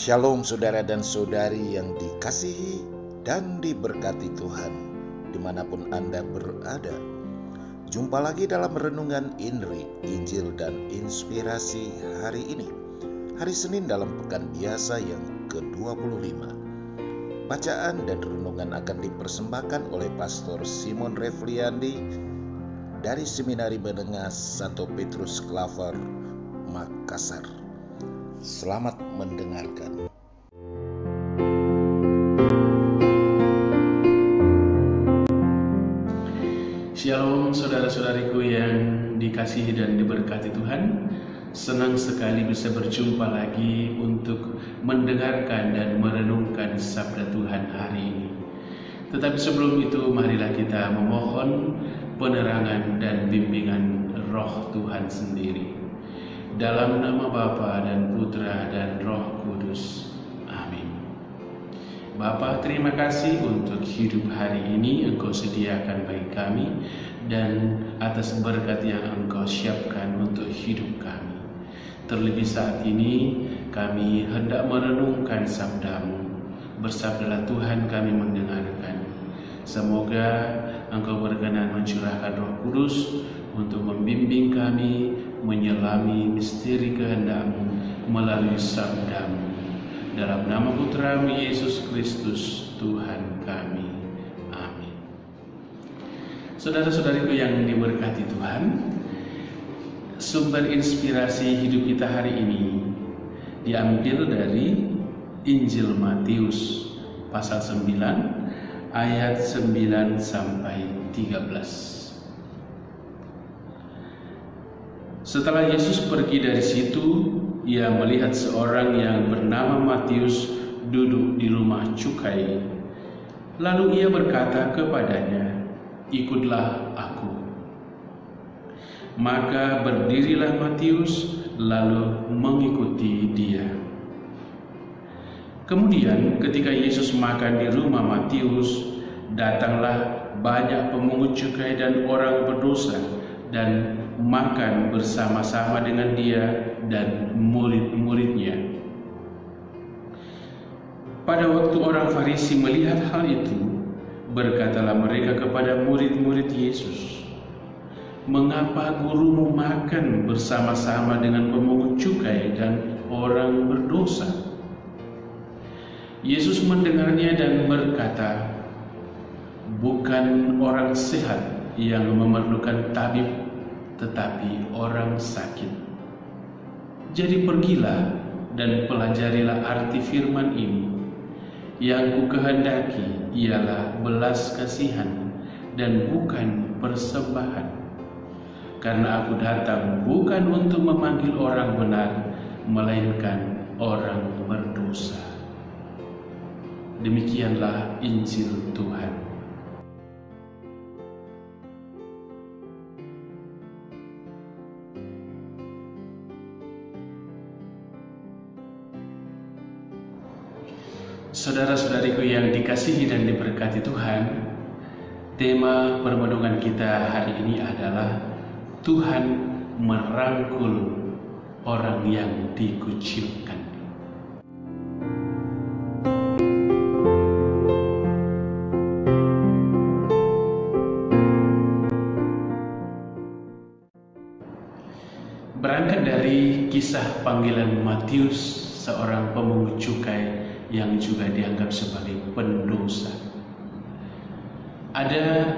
Shalom saudara dan saudari yang dikasihi dan diberkati Tuhan dimanapun Anda berada. Jumpa lagi dalam Renungan INRI, Injil dan Inspirasi hari ini, hari Senin dalam Pekan Biasa yang ke-25. Bacaan dan renungan akan dipersembahkan oleh Pastor Simon Refliandi dari Seminari Menengah Santo Petrus Klaver, Makassar. Selamat mendengarkan. Shalom saudara-saudariku yang dikasihi dan diberkati Tuhan. Senang sekali bisa berjumpa lagi untuk mendengarkan dan merenungkan sabda Tuhan hari ini. Tetapi sebelum itu marilah kita memohon penerangan dan bimbingan Roh Tuhan sendiri. Dalam nama Bapa dan Putra dan Roh Kudus. Amin. Bapa, terima kasih untuk hidup hari ini Engkau sediakan bagi kami dan atas berkat yang Engkau siapkan untuk hidup kami. Terlebih saat ini kami hendak merenungkan sabda-Mu. Bersabdalah Tuhan, kami mendengarkan. Semoga Engkau berkenan mencurahkan Roh Kudus untuk membimbing kami menyelami misteri kehendak-Mu melalui sabda-Mu. Dalam nama Putra-Mu Yesus Kristus Tuhan kami. Amin. Saudara-saudariku yang diberkati Tuhan, sumber inspirasi hidup kita hari ini diambil dari Injil Matius pasal 9 ayat 9 sampai 13. Setelah Yesus pergi dari situ, ia melihat seorang yang bernama Matius duduk di rumah cukai. Lalu ia berkata kepadanya, "Ikutlah aku." Maka berdirilah Matius lalu mengikuti dia. Kemudian ketika Yesus makan di rumah Matius, datanglah banyak pemungut cukai dan orang berdosa dan makan bersama-sama dengan dia dan murid-muridnya. Pada waktu orang Farisi melihat hal itu, berkatalah mereka kepada murid-murid Yesus, "Mengapa gurumu makan bersama-sama dengan pemungut cukai dan orang berdosa?" Yesus mendengarnya dan berkata, "Bukan orang sehat yang memerlukan tabib, tetapi orang sakit. Jadi pergilah dan pelajarilah arti firman ini. Yang kukehendaki ialah belas kasihan dan bukan persembahan. Karena aku datang bukan untuk memanggil orang benar, melainkan orang berdosa." Demikianlah Injil Tuhan. Saudara-saudariku yang dikasihi dan diberkati Tuhan, tema permenungan kita hari ini adalah Tuhan merangkul orang yang dikucilkan. Berangkat dari kisah panggilan Matius, seorang pemungut cukai yang juga dianggap sebagai pendosa. Ada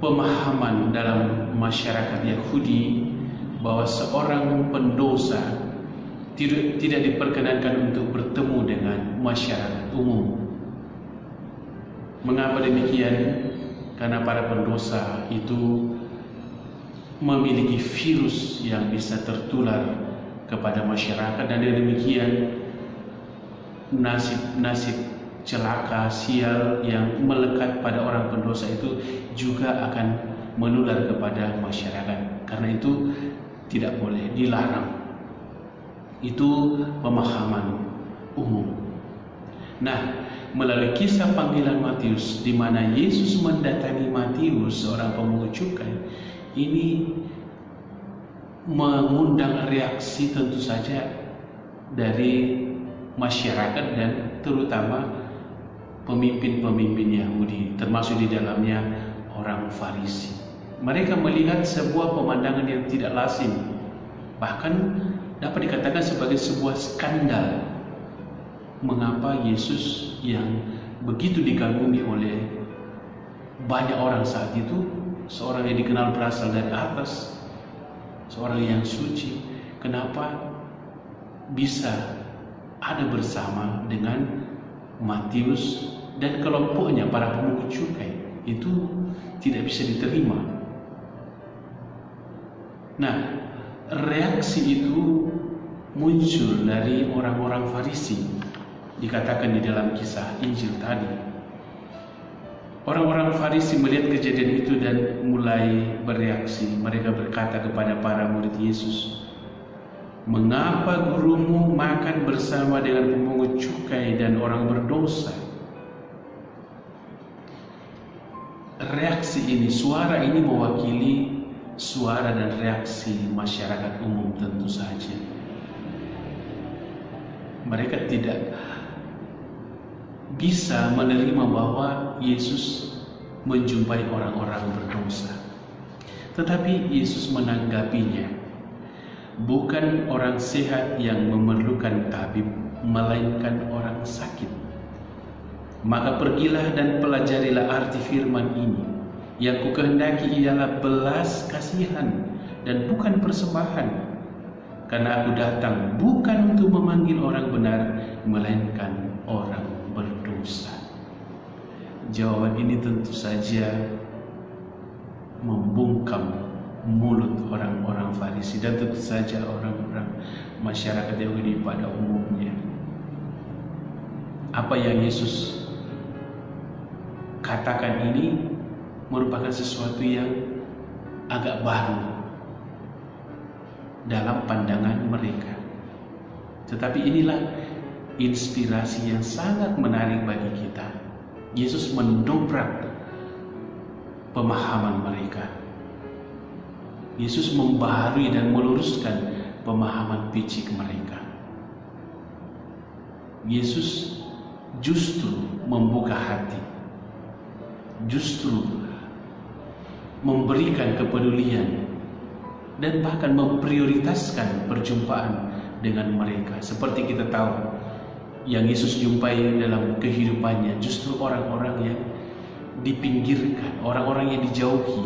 pemahaman dalam masyarakat Yahudi bahwa seorang pendosa tidak diperkenankan untuk bertemu dengan masyarakat umum. Mengapa demikian? Karena para pendosa itu memiliki virus yang bisa tertular kepada masyarakat, dan dengan demikian nasib celaka, sial yang melekat pada orang pendosa itu juga akan menular kepada masyarakat. Karena itu tidak boleh, dilarang. Itu pemahaman umum. Nah, melalui kisah panggilan Matius, di mana Yesus mendatangi Matius, seorang pemungut cukai, ini mengundang reaksi tentu saja dari masyarakat dan terutama pemimpin-pemimpin Yahudi, termasuk di dalamnya orang Farisi. Mereka melihat sebuah pemandangan yang tidak lazim, bahkan dapat dikatakan sebagai sebuah skandal. Mengapa Yesus yang begitu dikagumi oleh banyak orang saat itu, seorang yang dikenal berasal dari atas, seorang yang suci, kenapa bisa ada bersama dengan Matius dan kelompoknya para pemungut cukai? Itu tidak bisa diterima. Nah, reaksi itu muncul dari orang-orang Farisi, dikatakan di dalam kisah Injil tadi. Orang-orang Farisi melihat kejadian itu dan mulai bereaksi. Mereka berkata kepada para murid Yesus, "Mengapa gurumu makan bersama dengan pemungut cukai dan orang berdosa?" Reaksi ini, suara ini mewakili suara dan reaksi masyarakat umum tentu saja. Mereka tidak bisa menerima bahwa Yesus menjumpai orang-orang berdosa. Tetapi Yesus menanggapinya, bukan orang sehat yang memerlukan tabib, melainkan orang sakit. Maka pergilah dan pelajarilah arti firman ini. Yang kukehendaki ialah belas kasihan dan bukan persembahan. Karena aku datang bukan untuk memanggil orang benar, melainkan orang berdosa. Jawaban ini tentu saja membungkam mulut orang-orang Farisi dan tentu saja orang-orang masyarakat Yahudi pada umumnya. Apa yang Yesus katakan ini merupakan sesuatu yang agak baru dalam pandangan mereka. Tetapi inilah inspirasi yang sangat menarik bagi kita. Yesus mendobrak pemahaman mereka. Yesus membaharui dan meluruskan pemahaman picik mereka. Yesus justru membuka hati, justru memberikan kepedulian dan bahkan memprioritaskan perjumpaan dengan mereka. Seperti kita tahu, yang Yesus jumpai dalam kehidupannya justru orang-orang yang dipinggirkan, orang-orang yang dijauhi,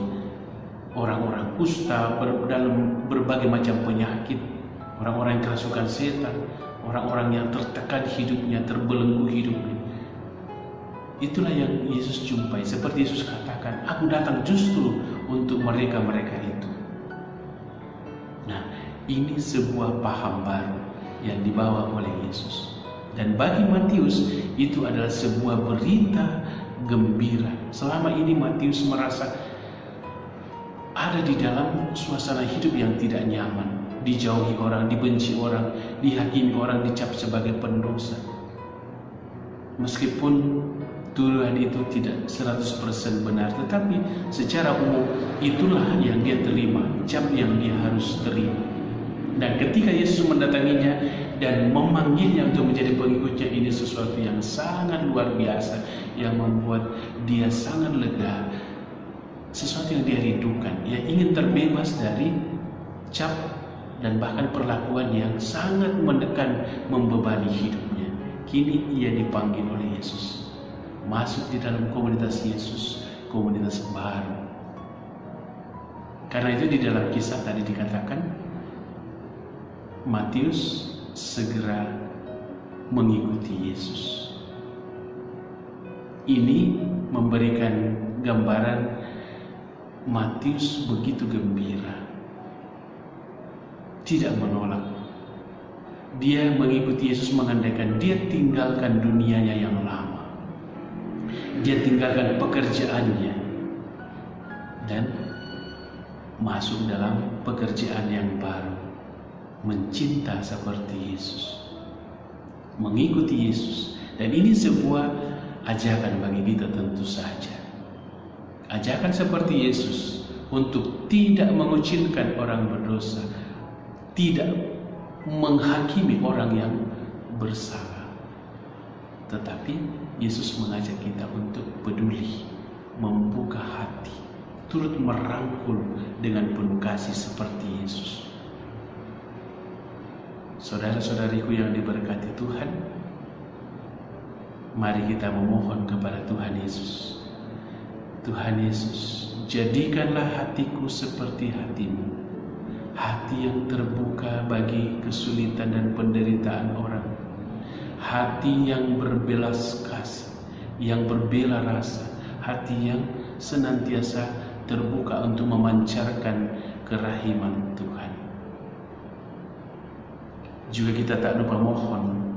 orang-orang kusta dalam berbagai macam penyakit, orang-orang yang kerasukan setan, orang-orang yang tertekan hidupnya, terbelenggu hidupnya. Itulah yang Yesus jumpai. Seperti Yesus katakan, aku datang justru untuk mereka-mereka itu. Nah, ini sebuah paham baru yang dibawa oleh Yesus. Dan bagi Matius, itu adalah sebuah berita gembira. Selama ini Matius merasa ada di dalam suasana hidup yang tidak nyaman. Dijauhi orang, dibenci orang, dihakimi orang, dicap sebagai pendosa. Meskipun tuduhan itu tidak 100% benar, tetapi secara umum itulah yang dia terima, cap yang dia harus terima. Dan ketika Yesus mendatanginya dan memanggilnya untuk menjadi pengikutnya, ini sesuatu yang sangat luar biasa, yang membuat dia sangat lega. Sesuatu yang dia rindukan. Ia ingin terbebas dari cap dan bahkan perlakuan yang sangat menekan, membebani hidupnya. Kini ia dipanggil oleh Yesus masuk di dalam komunitas Yesus, komunitas baru. Karena itu di dalam kisah tadi dikatakan, Matius segera mengikuti Yesus. Ini memberikan gambaran Matius begitu gembira, tidak menolak. Dia mengikuti Yesus mengandaikan dia tinggalkan dunianya yang lama, dia tinggalkan pekerjaannya dan masuk dalam pekerjaan yang baru, mencinta seperti Yesus, mengikuti Yesus. Dan ini sebuah ajakan bagi kita tentu saja. Ajakan seperti Yesus untuk tidak mengucilkan orang berdosa, tidak menghakimi orang yang bersalah. Tetapi Yesus mengajak kita untuk peduli, membuka hati, turut merangkul dengan penuh kasih seperti Yesus. Saudara-saudariku yang diberkati Tuhan, mari kita memohon kepada Tuhan Yesus. Tuhan Yesus, jadikanlah hatiku seperti hatimu, hati yang terbuka bagi kesulitan dan penderitaan orang, hati yang berbelas kasih, yang berbela rasa, hati yang senantiasa terbuka untuk memancarkan kerahiman Tuhan. Juga kita tak lupa mohon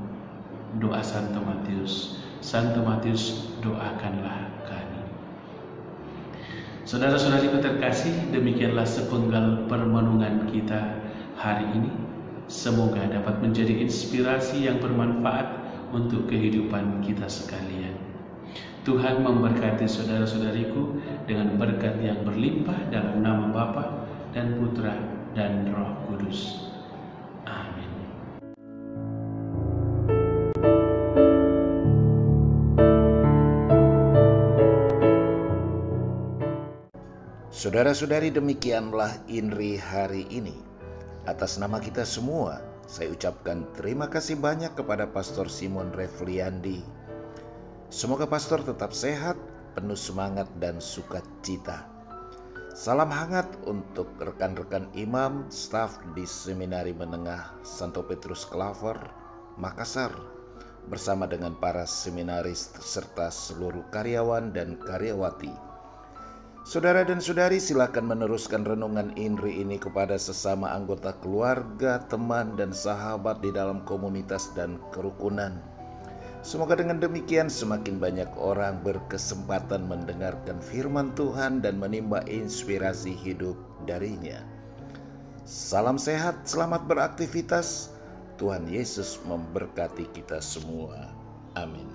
doa Santo Matius. Santo Matius, doakanlah kami. Saudara-saudariku terkasih, demikianlah sepenggal permenungan kita hari ini. Semoga dapat menjadi inspirasi yang bermanfaat untuk kehidupan kita sekalian. Tuhan memberkati saudara-saudariku dengan berkat yang berlimpah dalam nama Bapa dan Putra dan Roh Kudus. Amin. Saudara-saudari, demikianlah INRI hari ini. Atas nama kita semua, saya ucapkan terima kasih banyak kepada Pastor Simon Refliandi. Semoga Pastor tetap sehat, penuh semangat dan sukacita. Salam hangat untuk rekan-rekan imam, staf di Seminari Menengah Santo Petrus Klaver, Makassar, bersama dengan para seminaris serta seluruh karyawan dan karyawati. Saudara dan saudari, silakan meneruskan renungan INRI ini kepada sesama anggota keluarga, teman, dan sahabat di dalam komunitas dan kerukunan. Semoga dengan demikian semakin banyak orang berkesempatan mendengarkan firman Tuhan dan menimba inspirasi hidup darinya. Salam sehat, selamat beraktivitas. Tuhan Yesus memberkati kita semua. Amin.